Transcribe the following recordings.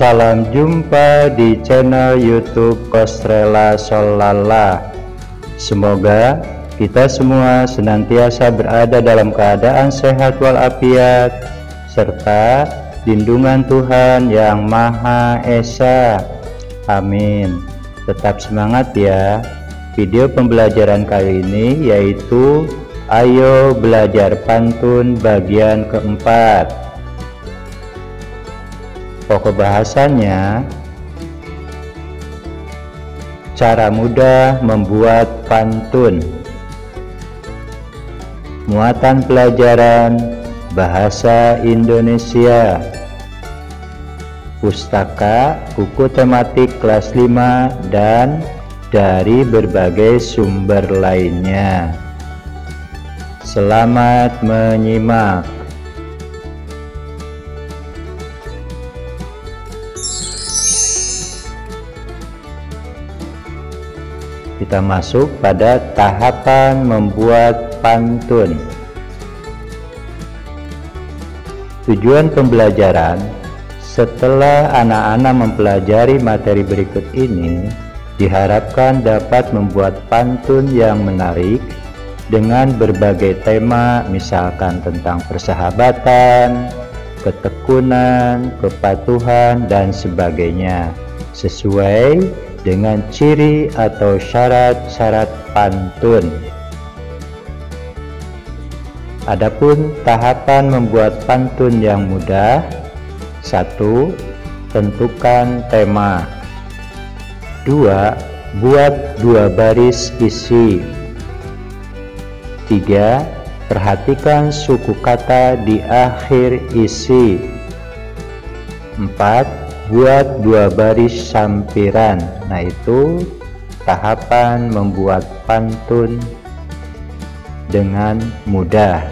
Salam jumpa di channel YouTube Kostrela Solala. Semoga kita semua senantiasa berada dalam keadaan sehat walafiat serta lindungan Tuhan Yang Maha Esa. Amin. Tetap semangat ya. Video pembelajaran kali ini yaitu Ayo Belajar Pantun bagian keempat. Pokok bahasannya, cara mudah membuat pantun. Muatan pelajaran Bahasa Indonesia, pustaka buku tematik kelas 5 dan dari berbagai sumber lainnya. Selamat menyimak. Kita masuk pada tahapan membuat pantun. Tujuan pembelajaran, setelah anak-anak mempelajari materi berikut ini, diharapkan dapat membuat pantun yang menarik dengan berbagai tema, misalkan tentang persahabatan, ketekunan, kepatuhan, dan sebagainya, sesuai dengan ciri atau syarat-syarat pantun. Adapun tahapan membuat pantun yang mudah: 1. Tentukan tema. 2. Buat 2 baris isi. 3. Perhatikan suku kata di akhir isi. 4. Buat 2 baris sampiran. Nah, itu tahapan membuat pantun dengan mudah.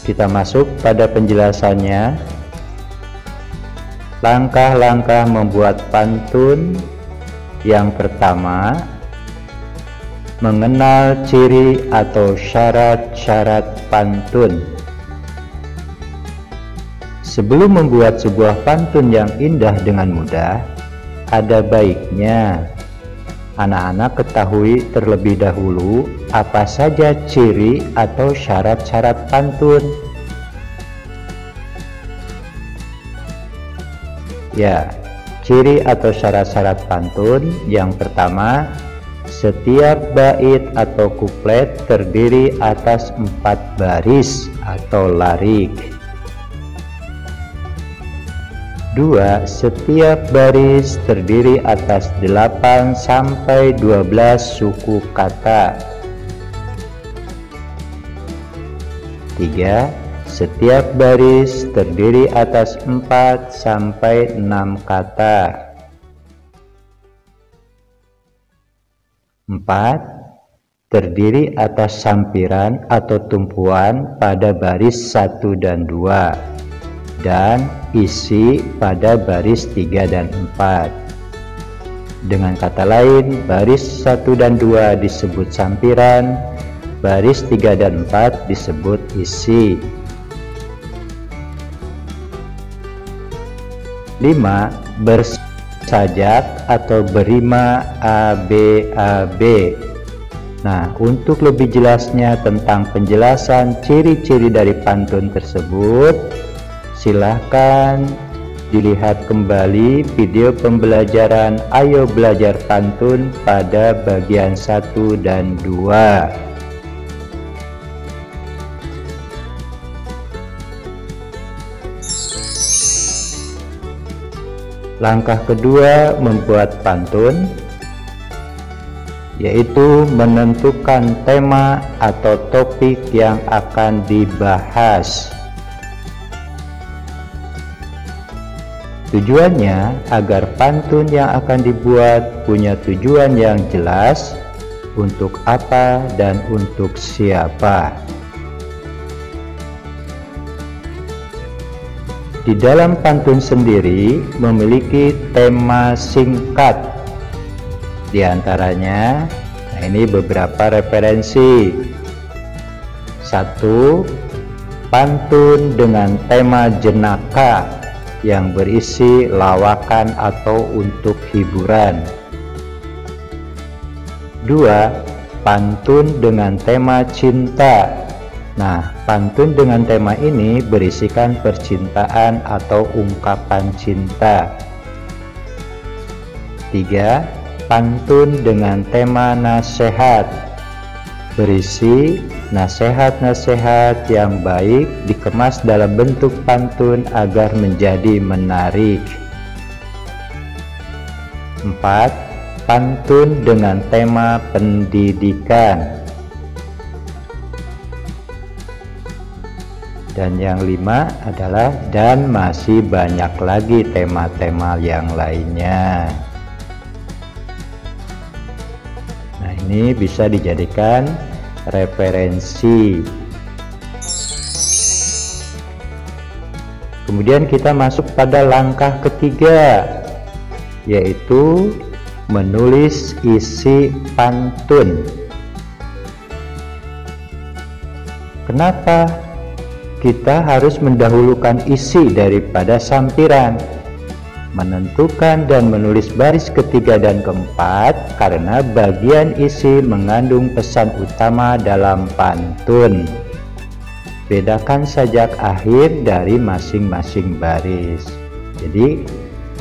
Kita masuk pada penjelasannya. Langkah-langkah membuat pantun. Yang pertama, mengenal ciri atau syarat-syarat pantun. Sebelum membuat sebuah pantun yang indah dengan mudah, ada baiknya anak-anak ketahui terlebih dahulu apa saja ciri atau syarat-syarat pantun. Ya, ciri atau syarat-syarat pantun yang pertama, setiap bait atau kuplet terdiri atas 4 baris atau larik. 2. Setiap baris terdiri atas 8 sampai 12 suku kata. 3. Setiap baris terdiri atas 4 sampai 6 kata. 4. Terdiri atas sampiran atau tumpuan pada baris 1 dan 2 dan isi pada baris 3 dan 4. Dengan kata lain, baris 1 dan 2 disebut sampiran, baris 3 dan 4 disebut isi. 5. Bersajak atau berima ABAB. Nah, untuk lebih jelasnya tentang penjelasan ciri-ciri dari pantun tersebut, silahkan dilihat kembali video pembelajaran Ayo Belajar Pantun pada bagian 1 dan 2. Langkah kedua membuat pantun, yaitu menentukan tema atau topik yang akan dibahas. Tujuannya agar pantun yang akan dibuat punya tujuan yang jelas, untuk apa dan untuk siapa. Di dalam pantun sendiri memiliki tema singkat. Di antaranya, nah ini beberapa referensi. 1. pantun dengan tema jenaka yang berisi lawakan atau untuk hiburan. 2. Pantun dengan tema cinta. Nah, pantun dengan tema ini berisikan percintaan atau ungkapan cinta. 3. Pantun dengan tema nasihat, berisi nasihat-nasihat yang baik dikemas dalam bentuk pantun agar menjadi menarik. 4. Pantun dengan tema pendidikan. Dan yang 5 adalah dan masih banyak lagi tema-tema yang lainnya. Nah, ini bisa dijadikan referensi. Kemudian kita masuk pada langkah ketiga, yaitu menulis isi pantun. Kenapa kita harus mendahulukan isi daripada sampiran? Menentukan dan menulis baris ketiga dan keempat karena bagian isi mengandung pesan utama dalam pantun. Bedakan sajak akhir dari masing-masing baris. Jadi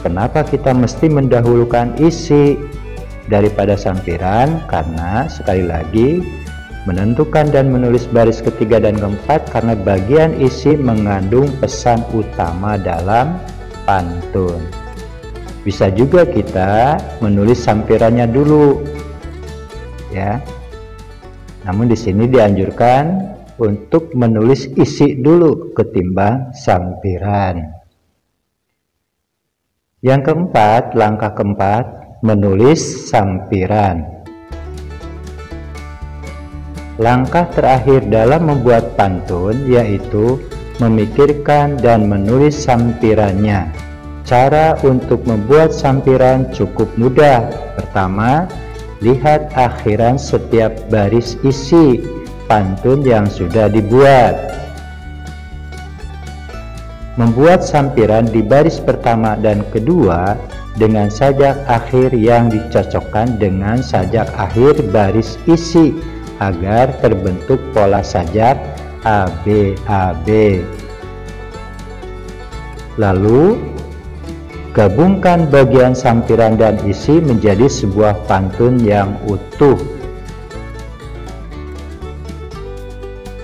kenapa kita mesti mendahulukan isi daripada sampiran? Karena sekali lagi, menentukan dan menulis baris ketiga dan keempat karena bagian isi mengandung pesan utama dalam pantun. Bisa juga kita menulis sampirannya dulu, ya. Namun di sini dianjurkan untuk menulis isi dulu ketimbang sampiran. Yang keempat, langkah keempat, menulis sampiran. Langkah terakhir dalam membuat pantun yaitu memikirkan dan menulis sampirannya. Cara untuk membuat sampiran cukup mudah. Pertama, lihat akhiran setiap baris isi pantun yang sudah dibuat. Membuat sampiran di baris pertama dan kedua dengan sajak akhir yang dicocokkan dengan sajak akhir baris isi agar terbentuk pola sajak ABAB. Lalu gabungkan bagian sampiran dan isi menjadi sebuah pantun yang utuh.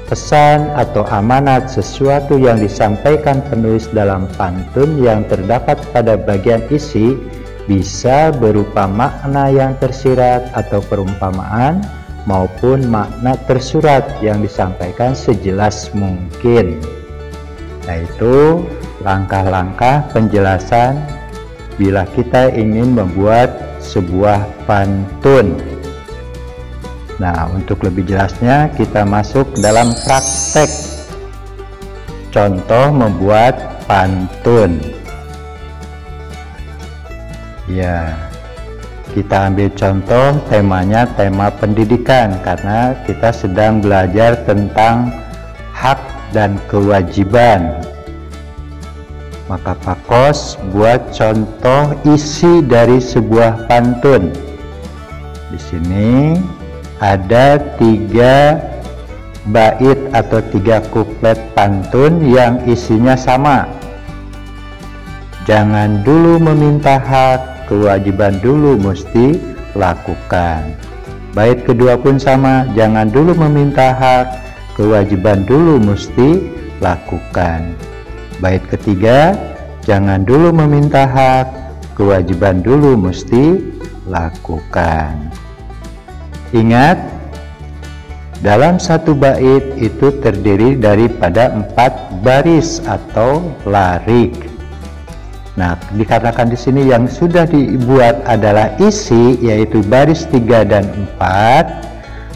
Pesan atau amanat sesuatu yang disampaikan penulis dalam pantun yang terdapat pada bagian isi bisa berupa makna yang tersirat atau perumpamaan maupun makna tersurat yang disampaikan sejelas mungkin. Nah, itu langkah-langkah penjelasan bila kita ingin membuat sebuah pantun. Nah, untuk lebih jelasnya kita masuk dalam praktek contoh membuat pantun. Ya, kita ambil contoh, temanya tema pendidikan karena kita sedang belajar tentang hak dan kewajiban. Maka Pak Kos buat contoh isi dari sebuah pantun. Di sini ada 3 bait atau 3 kuplet pantun yang isinya sama. Jangan dulu meminta hak, kewajiban dulu mesti lakukan. Bait kedua pun sama, jangan dulu meminta hak, kewajiban dulu mesti lakukan. Bait ketiga, jangan dulu meminta hak, kewajiban dulu mesti lakukan. Ingat, dalam satu bait itu terdiri daripada 4 baris atau larik. Nah, dikatakan di sini yang sudah dibuat adalah isi, yaitu baris 3 dan 4.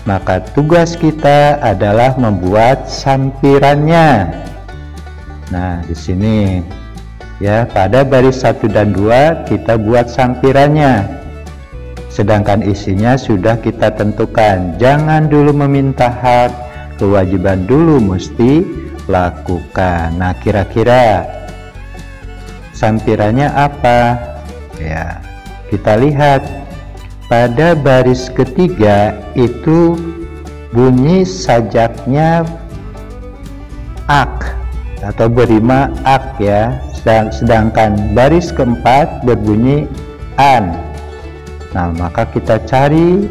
Maka tugas kita adalah membuat sampirannya. Nah, di sini ya, pada baris 1 dan 2 kita buat sampirannya. Sedangkan isinya sudah kita tentukan. Jangan dulu meminta hak, kewajiban dulu mesti lakukan. Nah, kira-kira sampirannya apa? Ya, kita lihat pada baris ketiga itu bunyi sajaknya ak atau berima ak ya, sedangkan baris keempat berbunyi an. Nah, maka kita cari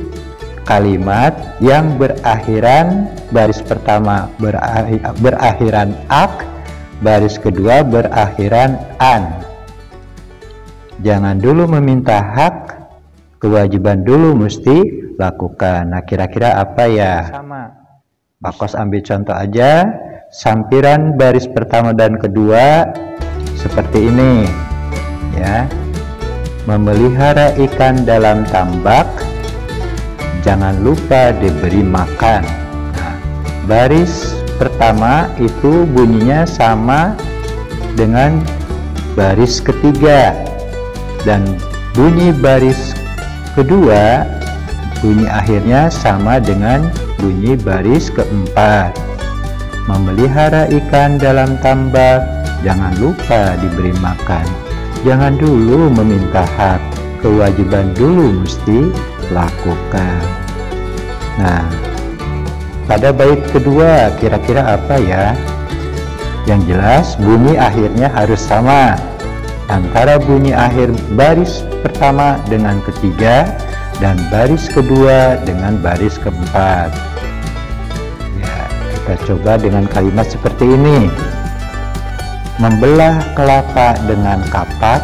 kalimat yang berakhiran, baris pertama berakhiran ak, baris kedua berakhiran an. Jangan dulu meminta hak, kewajiban dulu mesti lakukan. Nah, kira-kira apa ya? Sama. Pak Kos ambil contoh aja, sampiran baris pertama dan kedua seperti ini ya. Memelihara ikan dalam tambak, jangan lupa diberi makan. Nah, baris pertama itu bunyinya sama dengan baris ketiga, dan bunyi baris kedua bunyi akhirnya sama dengan bunyi baris keempat. Memelihara ikan dalam tambak, jangan lupa diberi makan. Jangan dulu meminta hak, kewajiban dulu mesti lakukan. Nah, pada bait kedua kira-kira apa ya? Yang jelas bunyi akhirnya harus sama antara bunyi akhir baris pertama dengan ketiga dan baris kedua dengan baris keempat. Ya, kita coba dengan kalimat seperti ini. Membelah kelapa dengan kapak,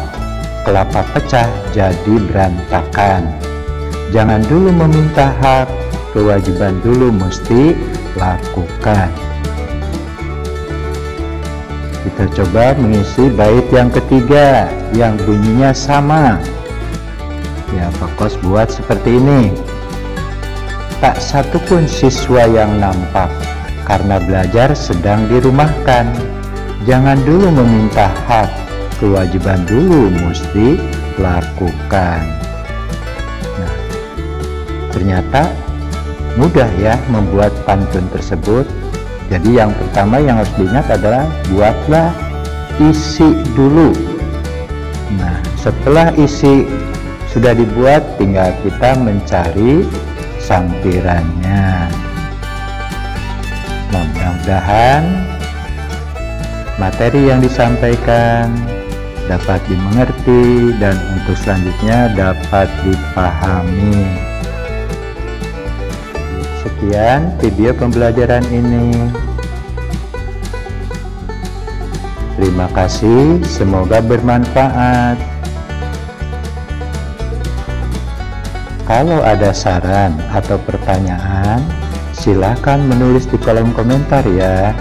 kelapa pecah jadi berantakan. Jangan dulu meminta hak, kewajiban dulu mesti lakukan. Kita coba mengisi bait yang ketiga yang bunyinya sama. Ya, Pak Kos buat seperti ini. Tak satupun siswa yang nampak karena belajar sedang dirumahkan. Jangan dulu meminta hak, kewajiban dulu mesti lakukan. Nah, ternyata mudah ya membuat pantun tersebut. Jadi yang pertama yang harus diingat adalah buatlah isi dulu. Nah, setelah isi sudah dibuat, tinggal kita mencari sampirannya. Nah, mudah-mudahan materi yang disampaikan dapat dimengerti dan untuk selanjutnya dapat dipahami. Sekian video pembelajaran ini. Terima kasih, semoga bermanfaat. Kalau ada saran atau pertanyaan, silakan menulis di kolom komentar ya.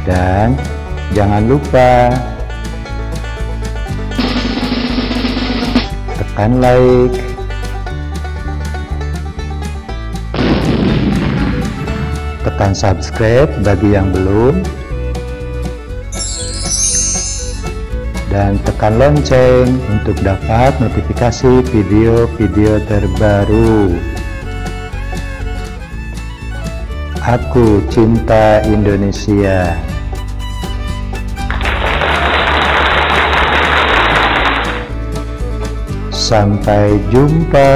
Dan jangan lupa tekan like, tekan subscribe bagi yang belum, dan tekan lonceng untuk dapat notifikasi video-video terbaru. Aku cinta Indonesia. Sampai jumpa.